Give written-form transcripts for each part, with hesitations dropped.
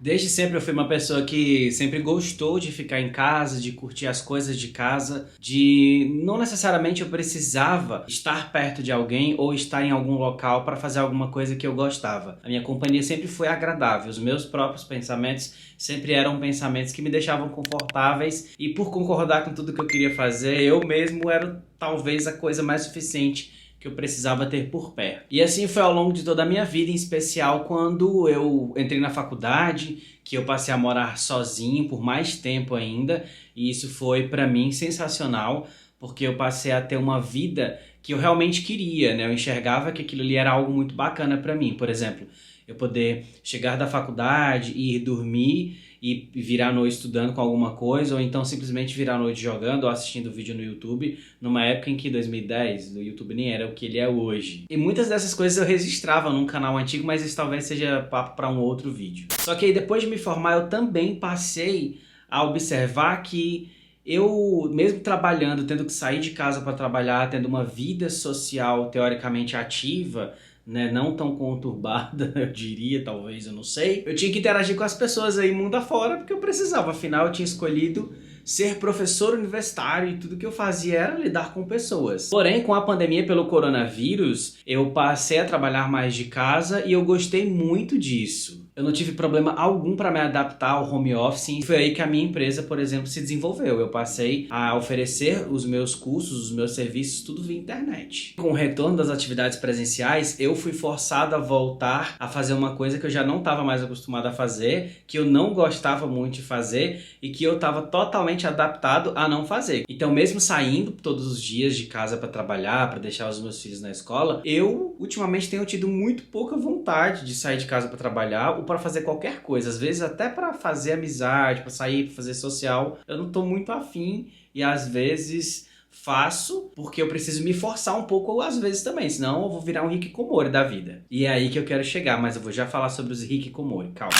Desde sempre eu fui uma pessoa que sempre gostou de ficar em casa, de curtir as coisas de casa, de não necessariamente eu precisava estar perto de alguém ou estar em algum local para fazer alguma coisa que eu gostava. A minha companhia sempre foi agradável, os meus próprios pensamentos sempre eram pensamentos que me deixavam confortáveis e por concordar com tudo que eu queria fazer, eu mesmo era talvez a coisa mais suficiente que eu precisava ter por perto. E assim foi ao longo de toda a minha vida, em especial quando eu entrei na faculdade, que eu passei a morar sozinho por mais tempo ainda, e isso foi para mim sensacional, porque eu passei a ter uma vida que eu realmente queria, né? Eu enxergava que aquilo ali era algo muito bacana para mim. Por exemplo, eu poder chegar da faculdade, ir dormir e virar a noite estudando com alguma coisa, ou então simplesmente virar a noite jogando ou assistindo vídeo no YouTube, numa época em que 2010 o YouTube nem era o que ele é hoje. E muitas dessas coisas eu registrava num canal antigo, mas isso talvez seja papo para um outro vídeo. Só que aí depois de me formar eu também passei a observar que eu, mesmo trabalhando, tendo que sair de casa para trabalhar, tendo uma vida social teoricamente ativa, né, não tão conturbada, eu diria, talvez, eu não sei. Eu tinha que interagir com as pessoas aí mundo afora porque eu precisava, afinal eu tinha escolhido ser professor universitário e tudo que eu fazia era lidar com pessoas. Porém, com a pandemia pelo coronavírus, eu passei a trabalhar mais de casa e eu gostei muito disso. Eu não tive problema algum para me adaptar ao home office e foi aí que a minha empresa, por exemplo, se desenvolveu. Eu passei a oferecer os meus cursos, os meus serviços, tudo via internet. Com o retorno das atividades presenciais, eu fui forçado a voltar a fazer uma coisa que eu já não estava mais acostumado a fazer, que eu não gostava muito de fazer e que eu estava totalmente adaptado a não fazer. Então, mesmo saindo todos os dias de casa para trabalhar, para deixar os meus filhos na escola, eu ultimamente tenho tido muito pouca vontade de sair de casa para trabalhar ou para fazer qualquer coisa. Às vezes até para fazer amizade, para sair, para fazer social, eu não tô muito afim e às vezes faço porque eu preciso me forçar um pouco ou às vezes também, senão eu vou virar um hikikomori da vida. E é aí que eu quero chegar, mas eu vou já falar sobre os hikikomori, calma.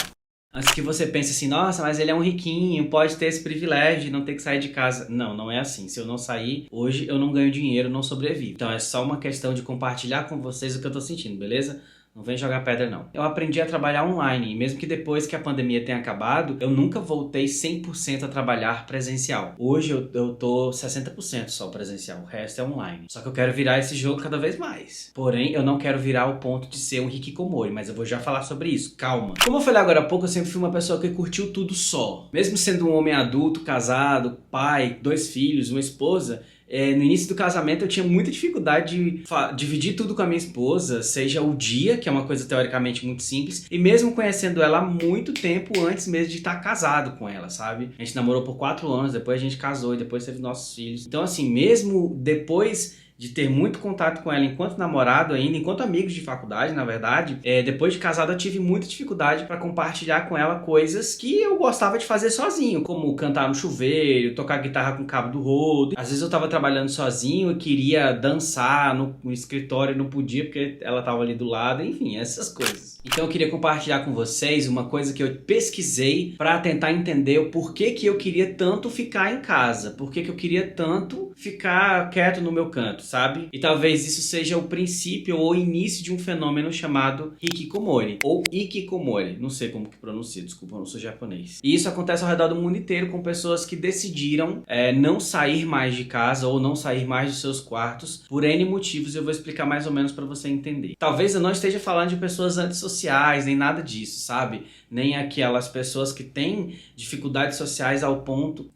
Antes que você pense assim, nossa, mas ele é um riquinho, pode ter esse privilégio de não ter que sair de casa. Não, não é assim. Se eu não sair, hoje eu não ganho dinheiro, não sobrevivo. Então é só uma questão de compartilhar com vocês o que eu tô sentindo, beleza? Não vem jogar pedra, não. Eu aprendi a trabalhar online, e mesmo que depois que a pandemia tenha acabado, eu nunca voltei 100% a trabalhar presencial. Hoje eu tô 60% só presencial, o resto é online. Só que eu quero virar esse jogo cada vez mais. Porém, eu não quero virar o ponto de ser um hikikomori, mas eu vou já falar sobre isso, calma. Como eu falei agora há pouco, eu sempre fui uma pessoa que curtiu tudo só. Mesmo sendo um homem adulto, casado, pai, 2 filhos, uma esposa, no início do casamento eu tinha muita dificuldade de dividir tudo com a minha esposa, seja o dia, que é uma coisa teoricamente muito simples, e mesmo conhecendo ela há muito tempo antes mesmo de estar casado com ela, sabe? A gente namorou por 4 anos, depois a gente casou e depois teve nossos filhos. Então assim, mesmo depois de ter muito contato com ela enquanto namorado ainda, enquanto amigos de faculdade, na verdade, depois de casado eu tive muita dificuldade para compartilhar com ela coisas que eu gostava de fazer sozinho, como cantar no chuveiro, tocar guitarra com cabo do rodo. Às vezes eu tava trabalhando sozinho e queria dançar no escritório e não podia porque ela tava ali do lado, enfim, essas coisas. Então eu queria compartilhar com vocês uma coisa que eu pesquisei para tentar entender o porquê que eu queria tanto ficar em casa, porquê que eu queria tanto ficar quieto no meu canto, sabe? E talvez isso seja o princípio ou o início de um fenômeno chamado hikikomori, ou ikikomori, não sei como que pronuncia, desculpa, eu não sou japonês. E isso acontece ao redor do mundo inteiro com pessoas que decidiram não sair mais de casa ou não sair mais dos seus quartos por N motivos, eu vou explicar mais ou menos para você entender. Talvez eu não esteja falando de pessoas antissociais, nem nada disso, sabe? Nem aquelas pessoas que têm dificuldades sociais ao ponto...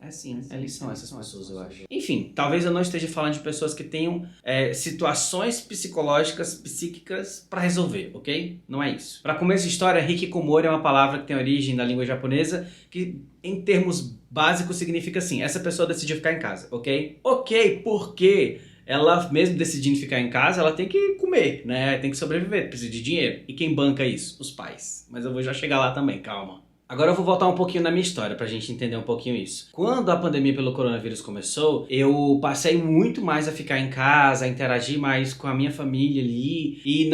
eles são essas pessoas, eu acho. Enfim, talvez eu não esteja falando de pessoas que tenham situações psicológicas, psíquicas para resolver, ok? Não é isso. Para começo de história, hikikomori é uma palavra que tem origem na língua japonesa que, em termos básicos, significa assim, essa pessoa decidiu ficar em casa, ok? Ok, por quê? Ela, mesmo decidindo ficar em casa, ela tem que comer, né? Tem que sobreviver, precisa de dinheiro. E quem banca isso? Os pais. Mas eu vou já chegar lá também, calma. Agora eu vou voltar um pouquinho na minha história pra gente entender um pouquinho isso. Quando a pandemia pelo coronavírus começou, eu passei muito mais a ficar em casa, a interagir mais com a minha família ali, e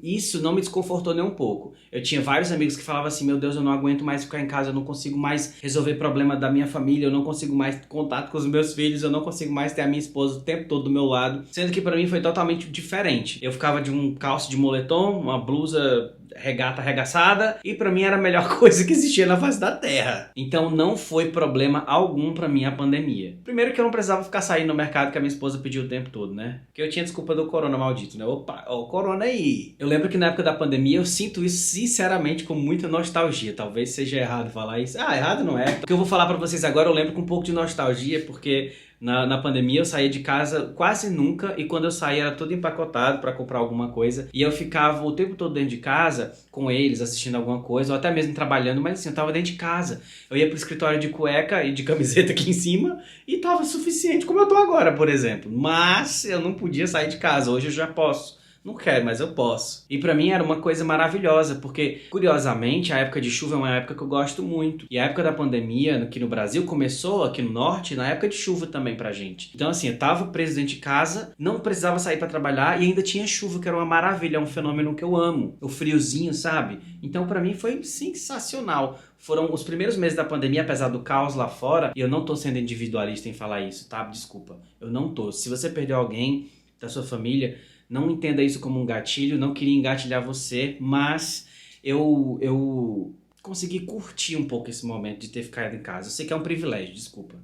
isso não me desconfortou nem um pouco. Eu tinha vários amigos que falavam assim, meu Deus, eu não aguento mais ficar em casa, eu não consigo mais resolver problema da minha família, eu não consigo mais ter contato com os meus filhos, eu não consigo mais ter a minha esposa o tempo todo do meu lado, sendo que pra mim foi totalmente diferente. Eu ficava de um calço de moletom, uma blusa regata arregaçada, e pra mim era a melhor coisa que existia na face da Terra. Então não foi problema algum pra mim a pandemia. Primeiro que eu não precisava ficar saindo no mercado que a minha esposa pediu o tempo todo, né? Porque eu tinha desculpa do corona maldito, né? Opa, ó o corona aí. Eu lembro que na época da pandemia eu sinto isso sinceramente com muita nostalgia. Talvez seja errado falar isso. Ah, errado não é. O que eu vou falar pra vocês agora eu lembro com um pouco de nostalgia, porque na pandemia eu saía de casa quase nunca, e quando eu saía era tudo empacotado pra comprar alguma coisa, e eu ficava o tempo todo dentro de casa com eles, assistindo alguma coisa, ou até mesmo trabalhando, mas assim, eu tava dentro de casa. Eu ia pro escritório de cueca e de camiseta aqui em cima, e tava suficiente, como eu tô agora, por exemplo. Mas eu não podia sair de casa, hoje eu já posso. Não quero, mas eu posso. E pra mim era uma coisa maravilhosa, porque, curiosamente, a época de chuva é uma época que eu gosto muito. E a época da pandemia, aqui no Brasil, começou aqui no norte, na época de chuva também pra gente. Então, assim, eu tava preso dentro de casa, não precisava sair pra trabalhar e ainda tinha chuva, que era uma maravilha, é um fenômeno que eu amo. O friozinho, sabe? Então, pra mim, foi sensacional. Foram os primeiros meses da pandemia, apesar do caos lá fora, e eu não tô sendo individualista em falar isso, tá? Desculpa. Eu não tô. Se você perdeu alguém da sua família, não entenda isso como um gatilho, não queria engatilhar você, mas eu consegui curtir um pouco esse momento de ter ficado em casa. Eu sei que é um privilégio, desculpa.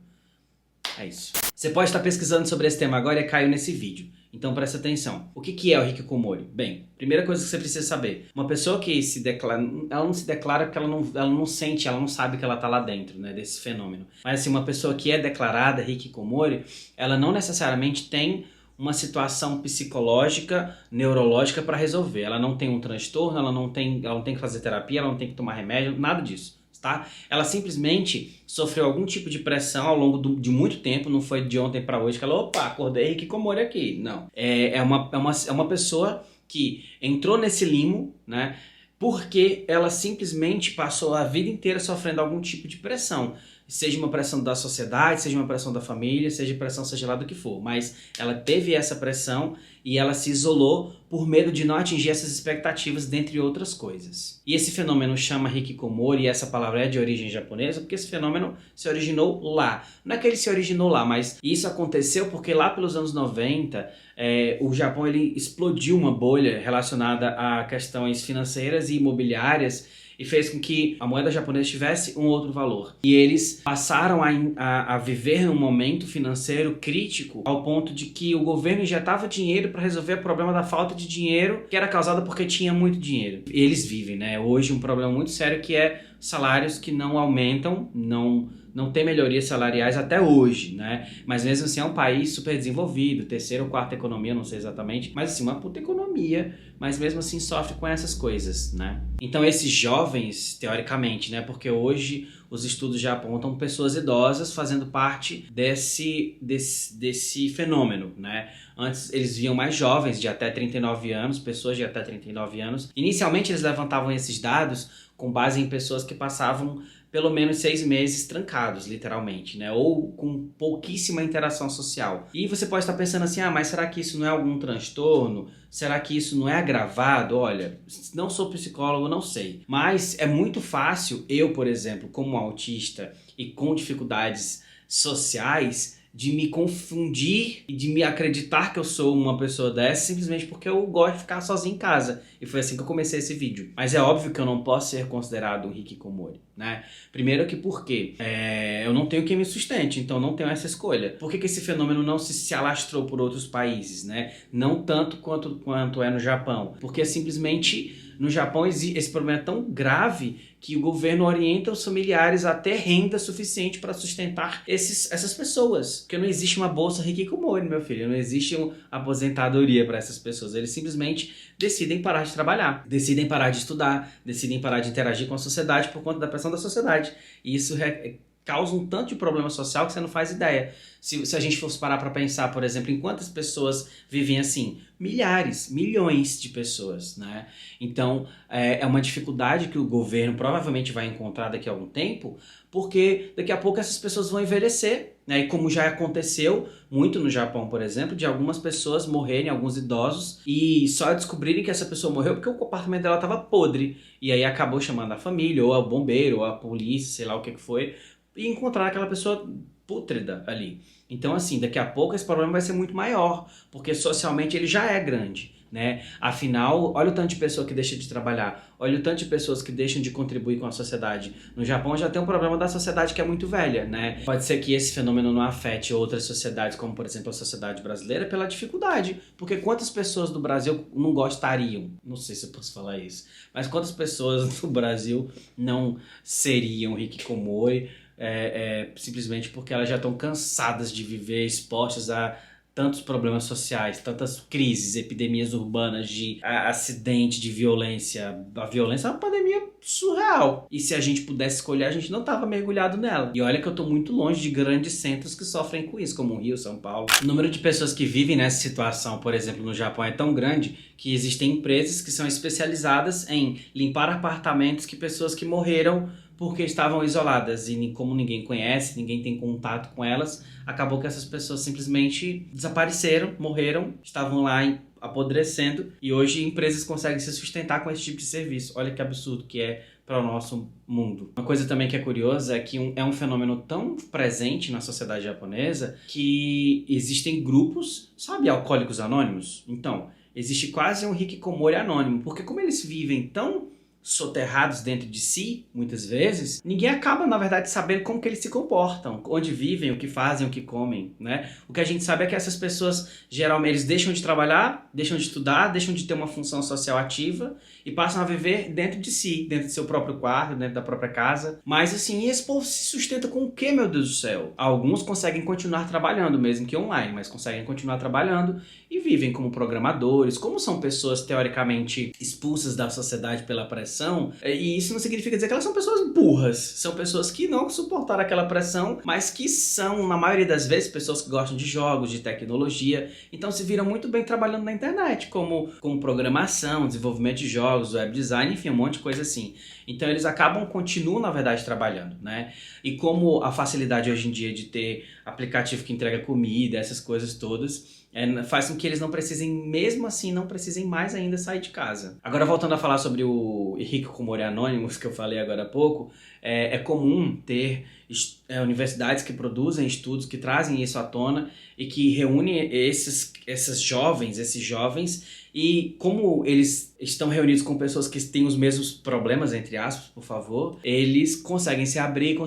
É isso. Você pode estar pesquisando sobre esse tema agora e caiu nesse vídeo. Então presta atenção. O que é o hikikomori? Bem, primeira coisa que você precisa saber. Uma pessoa que se declara, ela não se declara porque ela não sente, ela não sabe que ela tá lá dentro, né, desse fenômeno. Mas assim, uma pessoa que é declarada hikikomori, ela não necessariamente tem uma situação psicológica, neurológica para resolver. Ela não tem um transtorno, ela não tem que fazer terapia, ela não tem que tomar remédio, nada disso, tá? Ela simplesmente sofreu algum tipo de pressão ao longo de muito tempo, não foi de ontem para hoje que ela, opa, acordei hikikomori aqui. Não. É uma pessoa que entrou nesse limo, né? Porque ela simplesmente passou a vida inteira sofrendo algum tipo de pressão. Seja uma pressão da sociedade, seja uma pressão da família, seja pressão, seja lá do que for. Mas ela teve essa pressão e ela se isolou por medo de não atingir essas expectativas, dentre outras coisas. E esse fenômeno chama hikikomori, e essa palavra é de origem japonesa, porque esse fenômeno se originou lá. Não é que ele se originou lá, mas isso aconteceu porque lá pelos anos 90, o Japão ele explodiu uma bolha relacionada a questões financeiras e imobiliárias, e fez com que a moeda japonesa tivesse um outro valor. E eles passaram a viver num momento financeiro crítico, ao ponto de que o governo injetava dinheiro para resolver o problema da falta de dinheiro, que era causada porque tinha muito dinheiro. E eles vivem, né, hoje um problema muito sério, que é salários que não aumentam, não tem melhorias salariais até hoje, né? Mas mesmo assim é um país super desenvolvido, terceira ou quarta economia, não sei exatamente, mas assim, uma puta economia, mas mesmo assim sofre com essas coisas, né? Então esses jovens, teoricamente, né? Porque hoje os estudos já apontam pessoas idosas fazendo parte desse fenômeno, né? Antes eles viam mais jovens, de até 39 anos, pessoas de até 39 anos. Inicialmente eles levantavam esses dados com base em pessoas que passavam pelo menos 6 meses trancados, literalmente, né? Ou com pouquíssima interação social. E você pode estar pensando assim, mas será que isso não é algum transtorno? Será que isso não é agravado? Olha, não sou psicólogo, não sei. Mas é muito fácil eu, por exemplo, como autista e com dificuldades sociais, de me confundir e de me acreditar que eu sou uma pessoa dessa simplesmente porque eu gosto de ficar sozinho em casa. E foi assim que eu comecei esse vídeo. Mas é óbvio que eu não posso ser considerado um hikikomori, né? Primeiro que porque eu não tenho quem me sustente, então não tenho essa escolha. Por que esse fenômeno não se alastrou por outros países, né? Não tanto quanto é no Japão. Porque simplesmente no Japão esse problema é tão grave que o governo orienta os familiares a ter renda suficiente para sustentar essas pessoas. Porque não existe uma bolsa hikikomori, meu filho. Não existe uma aposentadoria para essas pessoas. Eles simplesmente decidem parar de trabalhar, decidem parar de estudar, decidem parar de interagir com a sociedade por conta da pressão da sociedade. E isso causa um tanto de problema social que você não faz ideia. Se a gente fosse parar para pensar, por exemplo, em quantas pessoas vivem assim, milhares, milhões de pessoas, né? Então, é uma dificuldade que o governo provavelmente vai encontrar daqui a algum tempo, porque daqui a pouco essas pessoas vão envelhecer, né? E como já aconteceu muito no Japão, por exemplo, de algumas pessoas morrerem, alguns idosos, e só descobrirem que essa pessoa morreu porque o compartimento dela estava podre, e aí acabou chamando a família, ou o bombeiro, ou a polícia, sei lá o que foi, e encontrar aquela pessoa pútrida ali. Então, assim, daqui a pouco esse problema vai ser muito maior, porque socialmente ele já é grande. né? Afinal, olha o tanto de pessoa que deixa de trabalhar, olha o tanto de pessoas que deixam de contribuir com a sociedade. No Japão já tem um problema da sociedade que é muito velha, né? Pode ser que esse fenômeno não afete outras sociedades, como por exemplo a sociedade brasileira, pela dificuldade. Porque quantas pessoas do Brasil não gostariam, não sei se eu posso falar isso, mas quantas pessoas do Brasil não seriam hikikomori, simplesmente porque elas já estão cansadas de viver expostas a tantos problemas sociais, tantas crises, epidemias urbanas, de acidente, de violência. A violência é uma pandemia surreal. E se a gente pudesse escolher, a gente não estava mergulhado nela. E olha que eu tô muito longe de grandes centros que sofrem com isso, como Rio, São Paulo. O número de pessoas que vivem nessa situação, por exemplo, no Japão é tão grande que existem empresas que são especializadas em limpar apartamentos que pessoas que morreram porque estavam isoladas e como ninguém conhece, ninguém tem contato com elas, acabou que essas pessoas simplesmente desapareceram, morreram, estavam lá apodrecendo e hoje empresas conseguem se sustentar com esse tipo de serviço. Olha que absurdo que é para o nosso mundo. Uma coisa também que é curiosa é que é um fenômeno tão presente na sociedade japonesa que existem grupos, sabe, alcoólicos anônimos? Então, existe quase um hikikomori anônimo, porque como eles vivem tão soterrados dentro de si, muitas vezes, ninguém acaba, na verdade, sabendo como que eles se comportam, onde vivem, o que fazem, o que comem, né? O que a gente sabe é que essas pessoas, geralmente, eles deixam de trabalhar, deixam de estudar, deixam de ter uma função social ativa e passam a viver dentro de si, dentro do seu próprio quarto, dentro da própria casa. Mas, assim, esse povo se sustenta com o quê, meu Deus do céu? Alguns conseguem continuar trabalhando, mesmo que online, mas conseguem continuar trabalhando e vivem como programadores, como são pessoas, teoricamente, expulsas da sociedade pela pressão, e isso não significa dizer que elas são pessoas burras, são pessoas que não suportaram aquela pressão, mas que são, na maioria das vezes, pessoas que gostam de jogos, de tecnologia, então se viram muito bem trabalhando na internet, como programação, desenvolvimento de jogos, web design, enfim, um monte de coisa assim. Então eles continuam, na verdade, trabalhando, né? E como a facilidade hoje em dia de ter aplicativo que entrega comida, essas coisas todas, faz com que eles não precisem, mesmo assim, não precisem mais ainda sair de casa. Agora, voltando a falar sobre o Hikikomori Anonymous, que eu falei agora há pouco, é comum ter universidades que produzem estudos que trazem isso à tona e que reúnem esses jovens, e como eles estão reunidos com pessoas que têm os mesmos problemas, entre aspas, por favor, eles conseguem se abrir,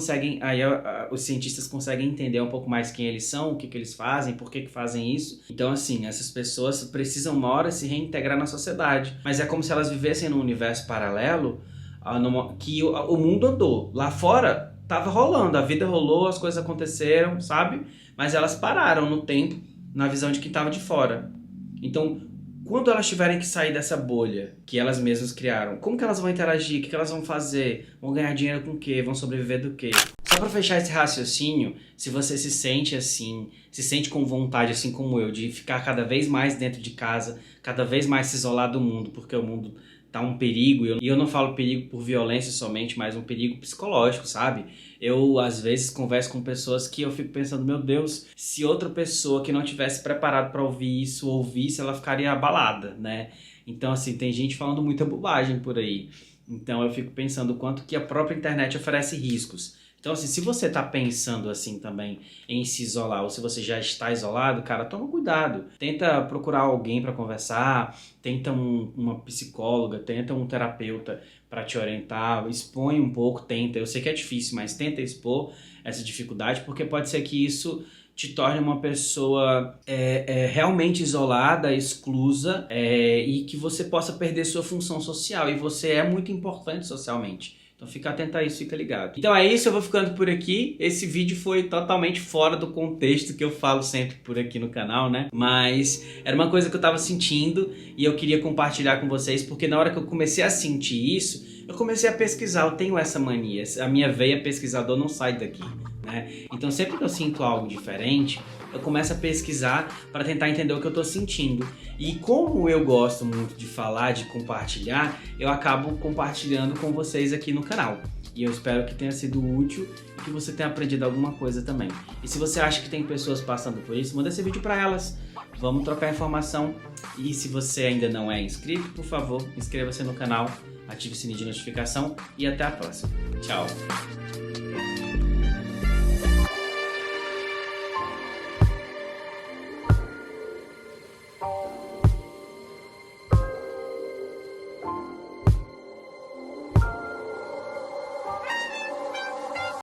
os cientistas conseguem entender um pouco mais quem eles são, o que eles fazem, por que fazem isso. Então, assim, essas pessoas precisam uma hora se reintegrar na sociedade, mas é como se elas vivessem num universo paralelo que o mundo andou. Lá fora tava rolando, a vida rolou, as coisas aconteceram, sabe? Mas elas pararam no tempo, na visão de quem tava de fora. Então, quando elas tiverem que sair dessa bolha que elas mesmas criaram, como que elas vão interagir? O que elas vão fazer? Vão ganhar dinheiro com o quê? Vão sobreviver do quê? Só para fechar esse raciocínio, se você se sente assim, se sente com vontade, assim como eu, de ficar cada vez mais dentro de casa, cada vez mais se isolar do mundo, porque o mundo tá um perigo, e eu não falo perigo por violência somente, mas um perigo psicológico, sabe? Eu, às vezes, converso com pessoas que eu fico pensando, meu Deus, se outra pessoa que não tivesse preparado para ouvir isso, ouvisse, ela ficaria abalada, né? Então, assim, tem gente falando muita bobagem por aí. Então, eu fico pensando o quanto que a própria internet oferece riscos. Então, assim, se você tá pensando, assim, também em se isolar, ou se você já está isolado, cara, toma cuidado. Tenta procurar alguém para conversar, tenta uma psicóloga, tenta um terapeuta para te orientar, expõe um pouco, tenta. Eu sei que é difícil, mas tenta expor essa dificuldade, porque pode ser que isso te torne uma pessoa realmente isolada, exclusa, e que você possa perder sua função social. E você é muito importante socialmente. Então fica atento a isso, fica ligado. Então é isso, eu vou ficando por aqui. Esse vídeo foi totalmente fora do contexto que eu falo sempre por aqui no canal, né? Mas era uma coisa que eu tava sentindo e eu queria compartilhar com vocês, porque na hora que eu comecei a sentir isso, eu comecei a pesquisar. Eu tenho essa mania, a minha veia pesquisador não sai daqui, né? Então sempre que eu sinto algo diferente, eu começo a pesquisar para tentar entender o que eu tô sentindo. E como eu gosto muito de falar, de compartilhar, eu acabo compartilhando com vocês aqui no canal. E eu espero que tenha sido útil e que você tenha aprendido alguma coisa também. E se você acha que tem pessoas passando por isso, manda esse vídeo para elas. Vamos trocar informação. E se você ainda não é inscrito, por favor, inscreva-se no canal, ative o sininho de notificação e até a próxima. Tchau!